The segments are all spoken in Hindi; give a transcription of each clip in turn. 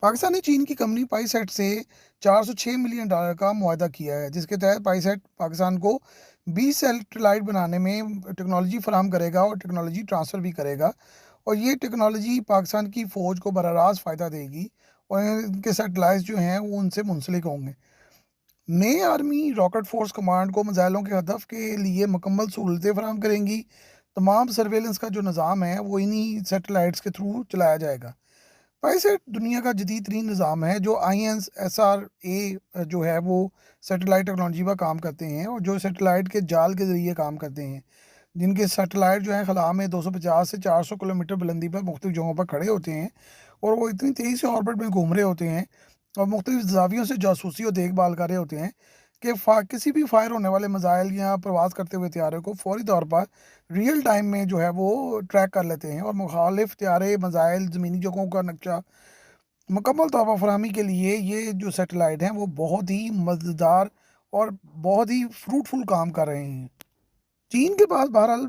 पाकिस्तान ने चीन की कंपनी पाईसेट से $406 मिलियन का मुआहदा किया है, जिसके तहत पाईसेट पाकिस्तान को 20 सैटेलाइट बनाने में टेक्नोलॉजी फराहम करेगा और टेक्नोलॉजी ट्रांसफ़र भी करेगा। और ये टेक्नोलॉजी पाकिस्तान की फ़ौज को बराह रास्त फ़ायदा देगी और इनके सैटेलाइट्स जो हैं वो उनसे मुंसलिक होंगे। नई आर्मी रॉकेट फोर्स कमांड को मिसाइलों के हदफ के लिए मुकम्मल सहूलतें फराहम करेंगी। तमाम सर्वेलेंस का जो निज़ाम है वो इन्हीं सैटेलाइट्स के थ्रू चलाया जाएगा। वैसे दुनिया का जदीद तरीन निज़ाम है जो INSSRA जो है वो सैटेलाइट टेक्नोलॉजी पर काम करते हैं और जो सैटेलाइट के जाल के ज़रिए काम करते हैं, जिनके सैटेलाइट जो है खला में 250 से 400 किलोमीटर बुलंदी पर मुख्तलिफ जगहों पर खड़े होते हैं और वो इतनी तेज़ी से ऑर्बिट में घूम रहे होते हैं और मुख्तलिफ ज़ावियों से जासूसी और देखभाल कर रहे होते हैं कि किसी भी फायर होने वाले मिसाइल या प्रवास करते हुए तैयारे को फौरी तौर पर रियल टाइम में जो है वो ट्रैक कर लेते हैं और मुखालिफ तैयारे मिसाइल ज़मीनी जगहों का नक्शा मुकम्मल तौर पर फरहमी के लिए ये जो सैटेलाइट हैं वो बहुत ही मज़ेदार और बहुत ही फ्रूटफुल काम कर रहे हैं। चीन के पास बहरहाल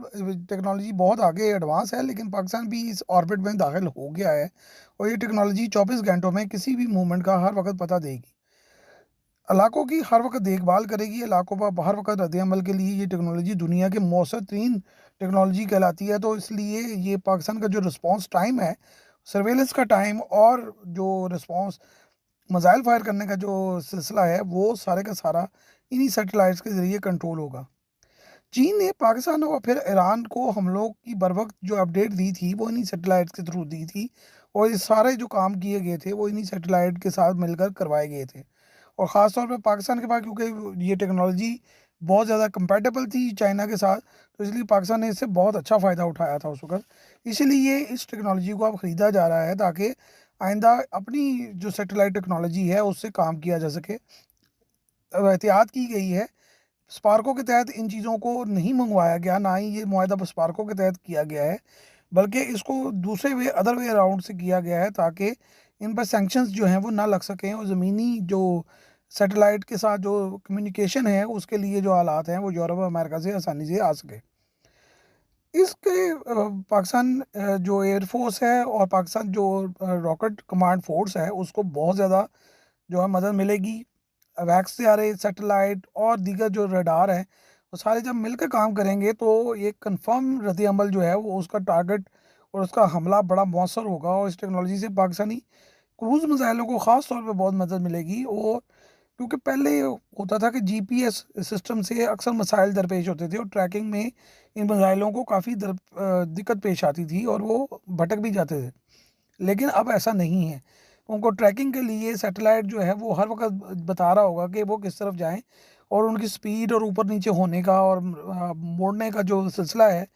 टेक्नोलॉजी बहुत आगे एडवांस है, लेकिन पाकिस्तान भी इस ऑर्बिट में दाखिल हो गया है और ये टेक्नोलॉजी 24 घंटों में किसी भी मूवमेंट का हर वक्त पता देगी, इलाकों की हर वक्त देखभाल करेगी, इलाकों पर हर वक्त रद्द-ए-अमल के लिए ये टेक्नोलॉजी दुनिया के मौसर तरीन टेक्नोलॉजी कहलाती है। तो इसलिए ये पाकिस्तान का जो रिस्पॉन्स टाइम है, सर्वेलेंस का टाइम और जो रिस्पॉन्स मिसाइल फायर करने का जो सिलसिला है, वो सारे का सारा इन्हीं सैटेलाइट्स के ज़रिए कंट्रोल होगा। चीन ने पाकिस्तान और फिर ईरान को हमलों की बरवक्त जो अपडेट दी थी, वो इन्हीं सैटेलाइट्स के थ्रू दी थी और ये सारे जो काम किए गए थे, वो इन्हीं सैटेलाइट के साथ मिलकर करवाए गए थे। और ख़ास तौर पे पाकिस्तान के पास क्योंकि ये टेक्नोलॉजी बहुत ज़्यादा कंपैटिबल थी चाइना के साथ, तो इसलिए पाकिस्तान ने इससे बहुत अच्छा फ़ायदा उठाया था उस वक़्त। इसीलिए इस टेक्नोलॉजी को अब ख़रीदा जा रहा है ताकि आइंदा अपनी जो सैटेलाइट टेक्नोलॉजी है, उससे काम किया जा सके। एहतियात की गई है, स्पार्को के तहत इन चीज़ों को नहीं मँगवाया गया, ना ही ये मुआहदा स्पार्को के तहत किया गया है, बल्कि इसको दूसरे अदर वे अराउंड से किया गया है ताकि इन पर सैंक्शंस जो हैं वो ना लग सकें और ज़मीनी जो सैटेलाइट के साथ जो कम्युनिकेशन है उसके लिए जो हालात हैं वो यूरोप और अमेरिका से आसानी से आ सके। इसके पाकिस्तान जो एयरफोर्स है और पाकिस्तान जो रॉकेट कमांड फोर्स है उसको बहुत ज़्यादा जो है मदद मिलेगी। वैक्स से आ रहे सैटेलाइट और दीगर जो रडार हैं वो सारे जब मिलकर काम करेंगे तो ये कंफर्म रद्द-ए-अमल जो है वो उसका टारगेट और उसका हमला बड़ा मौसर होगा और इस टेक्नोलॉजी से पाकिस्तानी क्रूज़ मिसाइलों को ख़ास तौर पे बहुत मदद मिलेगी। और क्योंकि पहले होता था कि जीपीएस सिस्टम से अक्सर मसाइल दरपेश होते थे और ट्रैकिंग में इन मिसाइलों को काफ़ी दिक्कत पेश आती थी और वो भटक भी जाते थे। लेकिन अब ऐसा नहीं है। उनको ट्रैकिंग के लिए सैटेलाइट जो है वो हर वक़्त बता रहा होगा कि वो किस तरफ जाएँ और उनकी स्पीड और ऊपर-नीचे होने का और मोड़ने का जो सिलसिला है,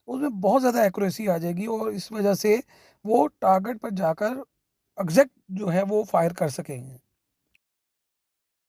उसमें बहुत ज़्यादा एक्यूरेसी आ जाएगी और इस वजह से वो टारगेट पर जाकर एग्ज़ैक्ट जो है वो फायर कर सकेंगे।